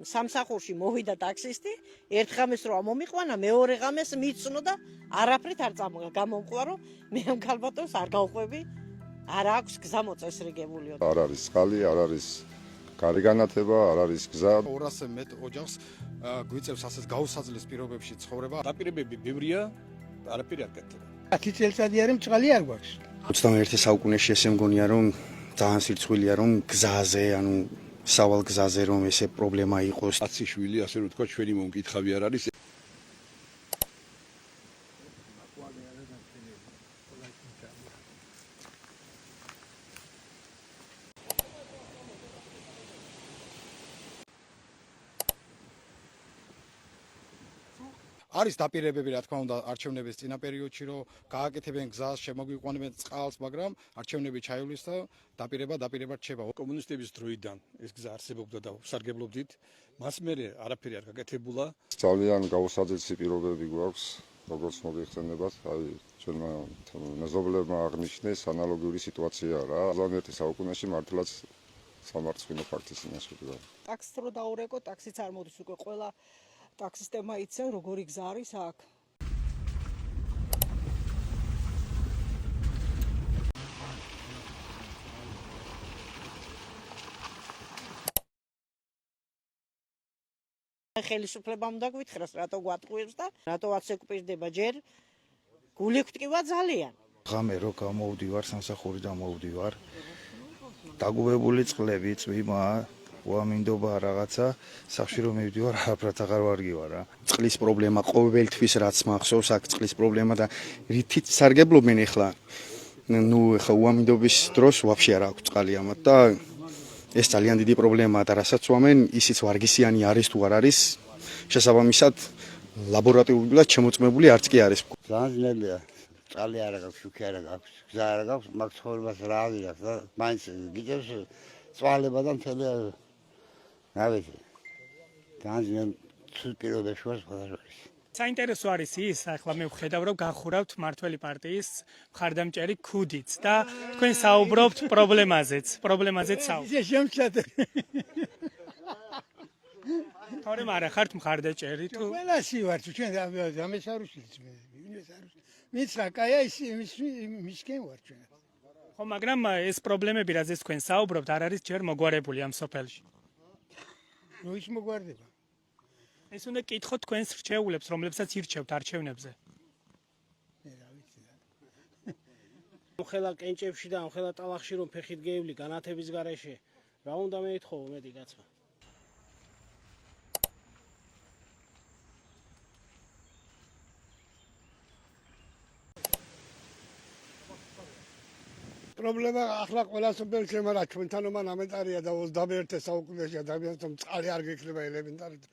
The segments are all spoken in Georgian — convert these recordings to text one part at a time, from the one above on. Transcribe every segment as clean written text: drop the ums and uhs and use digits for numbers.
სამსახურში მოვიდა ტაქსისტი, ერთ ღამეს რო მომიყვანა, მეორე ღამეს მიცნო და არაფრით არ გამომყვა, რომ მე ამ ქალბატონს არ გავყვები, არ აქვს გზა მოწესრიგებულიო. არ არის წყალი, არ არის კარი განათება, არ არის გზა. 200-ზე მეტ ოჯახს გვიწევს ასეთ გაუსაძლეს პირობებში ცხოვრება. დაპირებები ბევრია, არაფერი არ გაკეთება. 10 წელიწადი არის მწვალი არ გვაქვს. 21 საუკუნეში ესე მგონია რომ ძალიან სირცხვილია რომ გზაზე, ანუ სავალ გზაზე რომ ესე პრობლემა იყოს. 10 შვილი, ასე რომ თქვა, ჩვენი მომკითხავი არ არის. არის დაპირებები, რა თქმა უნდა, არჩევნების წინა პერიოდში, რომ გააკეთებენ გზას, შემოგვიყვანებენ წყალს, მაგრამ არჩევნები ჩაივლის და დაპირება რჩება. კომუნისტების დროიდან ეს გზა არსებობდა და ვსარგებლობდით. მას მერე არაფერი არ გაკეთებულა. ძალიან გაუსაძელესი პირობები გვაქვს, როგორც მოგეხსენებათ, აი ჩვენმა მეზობლებმა აღნიშნეს ანალოგიური სიტუაციაა რა. 21 საუკუნეში მართლაც სამარცხვინო ფაქტის ინასვიდია. ტაქსს რო დაურეკო, ტაქსიც არ მოდის უკვე ყველა ტაქსისტებმა იციან, როგორი გზა არის აქ. ხელისუფლებამ უნდა გვითხრას, რატო გვატყუებს და რატოაც ეკუპირდება ჯერ გული გვტკივა ძალიან. ღამე რო გამოვდივარ სამსახურიდან მოვდივარ. დაგუბებული წყლები, წვიმა უამინდობა რაღაცა, სახში რომ მივდივარ, არაფრად აღარ ვარგივარ რა. წყლის პრობლემა ყოველთვის რაც მახსოვს, აქ წყლის პრობლემა და რითიც სარგებლობენ ეხლა. ნუ ეხლა უამინდობის დროს ვაფშე არ აქვს წყალი ამათ და ეს ძალიან დიდი პრობლემაა და რასაც ვამენ, ისიც ვარგისიანი არის თუ არ არის, შესაბამისად ლაბორატორიულად შემოწმებული არც კი არის. ძალიან ძნელია. წყალი არ აქვს, შუქი არ აქვს, გზა არ აქვს, მაგ ცხოვრებას რა ავიღოთ და მაინც გიწევს წვალება და მთელი რა ვიცი. ძალიან ცუდ პირობებში ვარ სხვადასხვა. საინტერესო არის ის, ახლა მე ვხედავ, რომ გახურავთ მართველი პარტიის მხარდამჭერი ქუდიც და თქვენ საუბრობთ პრობლემაზეც საუბრობთ. ისე შემჩადე. თორემ არა ხართ მხარდაჭერი თუ ყველასი ვარ, ჩვენ ამეს არ უშლის მე. ვინმეს არ უშლის. მის რა კაია ის მისკენ ვარ ჩვენ. ხო, მაგრამ ეს პრობლემები, რაზეც თქვენ საუბრობთ, არ არის ჯერ მოგვარებული ამ სოფელში. რო ის მოგვარდება. ეს უნდა კითხოთ თქვენს რჩეულებს, რომლებსაც ირჩევთ არჩევნებზე. მე რა ვიცი და. ხელა კენჭებში და ხელა ტალახში რომ ფეხით გევლი განათების გარეშე, რა უნდა მეითხოვო მეტი კაცმა. პრობლემა ახლა ყველა სოფელში მაგრამ ჩვენთან ამენტარია და 21 საუკუნეში ადამიანთან წყალი არ გექნება ელემენტარით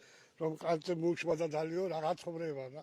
რომ კაცზე მუშვა და დალიო რაღაც ცხოვრება და